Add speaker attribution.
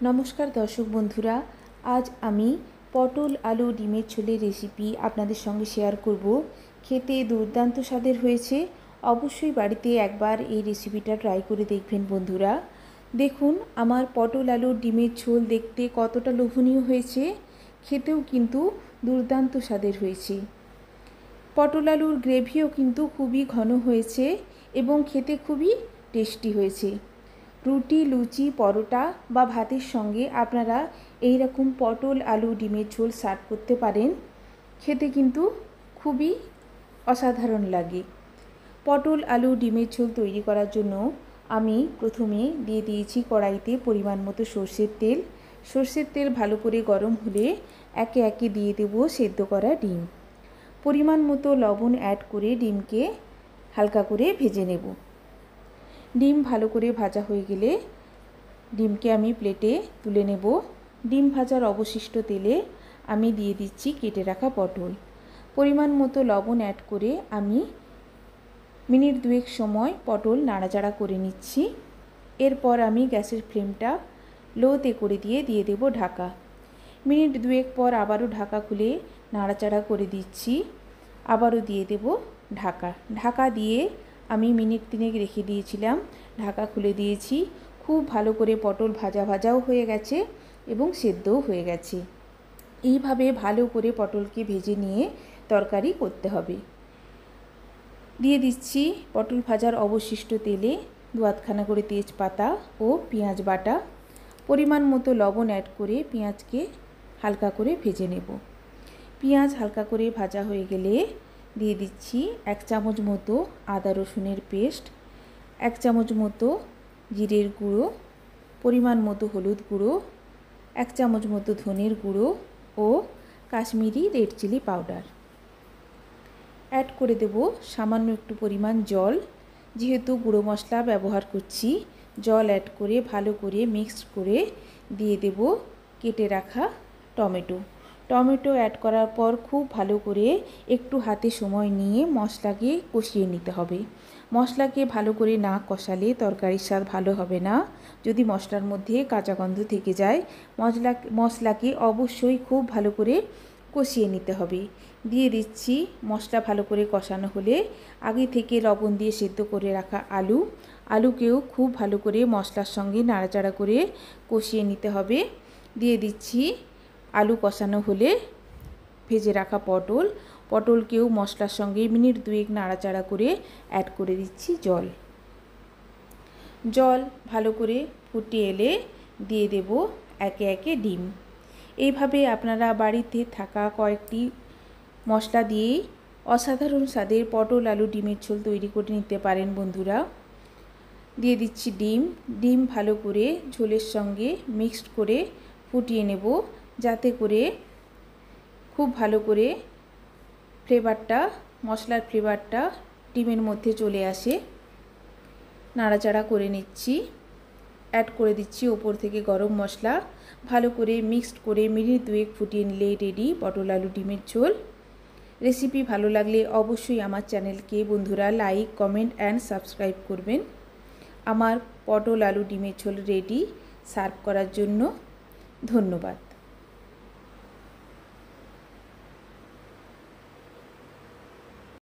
Speaker 1: নমস্কার দর্শক বন্ধুরা, আজ আমি পটল আলু ডিমের ঝোলের রেসিপি আপনাদের সঙ্গে শেয়ার করব। খেতে দুর্দান্ত স্বাদের হয়েছে। অবশ্যই বাড়িতে একবার এই রেসিপিটা ট্রাই করে দেখবেন বন্ধুরা। দেখুন আমার পটল আলু ডিমের ঝোল দেখতে কতটা লোভনীয় হয়েছে, খেতেও কিন্তু দুর্দান্ত স্বাদের হয়েছে। পটল আলুর গ্রেভিও কিন্তু খুবই ঘন হয়েছে এবং খেতে খুবই টেস্টি হয়েছে। রুটি, লুচি, পরোটা বা ভাতের সঙ্গে আপনারা এই রকম পটল আলু ডিমের ঝোল সার্ভ করতে পারেন। খেতে কিন্তু খুবই অসাধারণ লাগে। পটল আলু ডিমের ঝোল তৈরি করার জন্য আমি প্রথমে দিয়ে দিয়েছি কড়াইতে পরিমাণ মতো সর্ষের তেল। সর্ষের তেল ভালো করে গরম হলে একে একে দিয়ে দেব সেদ্ধ করা ডিম। পরিমাণ মতো লবণ অ্যাড করে ডিমকে হালকা করে ভেজে নেব। ডিম ভালো করে ভাজা হয়ে গেলে ডিমকে আমি প্লেটে তুলে নেব। ডিম ভাজার অবশিষ্ট তেলে আমি দিয়ে দিচ্ছি কেটে রাখা পটল। পরিমাণ মতো লবণ অ্যাড করে আমি মিনিট দুয়েক সময় পটল নাড়াচাড়া করে নিচ্ছি। এরপর আমি গ্যাসের ফ্লেমটা লোতে করে দিয়ে দেব ঢাকা। মিনিট দুয়েক পর আবারও ঢাকা খুলে নাড়াচাড়া করে দিচ্ছি। আবারও দিয়ে দেব ঢাকা। ঢাকা দিয়ে আমি মিনিট তিনেক রেখে দিয়েছিলাম। ঢাকা খুলে দিয়েছি। খুব ভালো করে পটল ভাজাও হয়ে গেছে এবং সেদ্ধও হয়ে গেছে। এইভাবে ভালো করে পটলকে ভেজে নিয়ে তরকারি করতে হবে। দিয়ে দিচ্ছি পটল ভাজার অবশিষ্ট তেলে 2-8খানা করে তেজপাতা ও পেঁয়াজ বাটা। পরিমাণ মতো লবণ অ্যাড করে পেঁয়াজকে হালকা করে ভেজে নেব। পেঁয়াজ হালকা করে ভাজা হয়ে গেলে দিয়ে দিচ্ছি 1 চামচ মতো আদা রসুনের পেস্ট, 1 চামচ মতো জিরের গুঁড়ো, পরিমাণ মতো হলুদ গুঁড়ো, 1 চামচ মতো ধনের গুঁড়ো ও Kashmiri red chilli powder. Add করে দেব সামান্য একটু পরিমাণ জল। যেহেতু গুঁড়ো মশলা ব্যবহার করছি, জল অ্যাড করে ভালো করে মিক্স করে দিয়ে দেব কেটে রাখা টমেটো। টমেটো অ্যাড করার পর খুব ভালো করে একটু হাতে সময় নিয়ে মশলাকে কষিয়ে নিতে হবে। মশলাকে ভালো করে না কষালে তরকারির স্বাদ ভালো হবে না। যদি মশলার মধ্যে কাঁচা গন্ধ থেকে যায়, মশলাকে অবশ্যই খুব ভালো করে কষিয়ে নিতে হবে। দিয়ে দিচ্ছি মশলা ভালো করে কষানো হলে আগে থেকে লবণ দিয়ে সেদ্ধ করে রাখা আলুকেও খুব ভালো করে মশলার সঙ্গে নাড়াচাড়া করে কষিয়ে নিতে হবে। দিয়ে দিচ্ছি আলু কষানো হলে ভেজে রাখা পটলকেও মশলার সঙ্গে মিনিট দুয়েক নাড়াচাড়া করে অ্যাড করে দিচ্ছি জল ভালো করে ফুটে এলে দিয়ে দেব একে একে ডিম। এইভাবে আপনারা বাড়িতে থাকা কয়েকটি মশলা দিয়েই অসাধারণ স্বাদের পটল আলু ডিমের ঝোল তৈরি করে নিতে পারেন বন্ধুরা। দিয়ে দিচ্ছি ডিম ভালো করে ঝোলের সঙ্গে মিক্সড করে ফুটিয়ে নেব, যাতে করে খুব ভালো করে মশলার ফ্লেভারটা ডিমের মধ্যে চলে আসে। নাড়াচাড়া করে নিচ্ছি। অ্যাড করে দিচ্ছি ওপর থেকে গরম মশলা। ভালো করে মিক্সড করে মিনিট দুয়েক ফুটিয়ে নিলে রেডি পটল আলু ডিমের ঝোল। রেসিপি ভালো লাগলে অবশ্যই আমার চ্যানেলকে বন্ধুরা লাইক, কমেন্ট অ্যান্ড সাবস্ক্রাইব করবেন। আমার পটল আলু ডিমের ঝোল রেডি সার্ভ করার জন্য। ধন্যবাদ।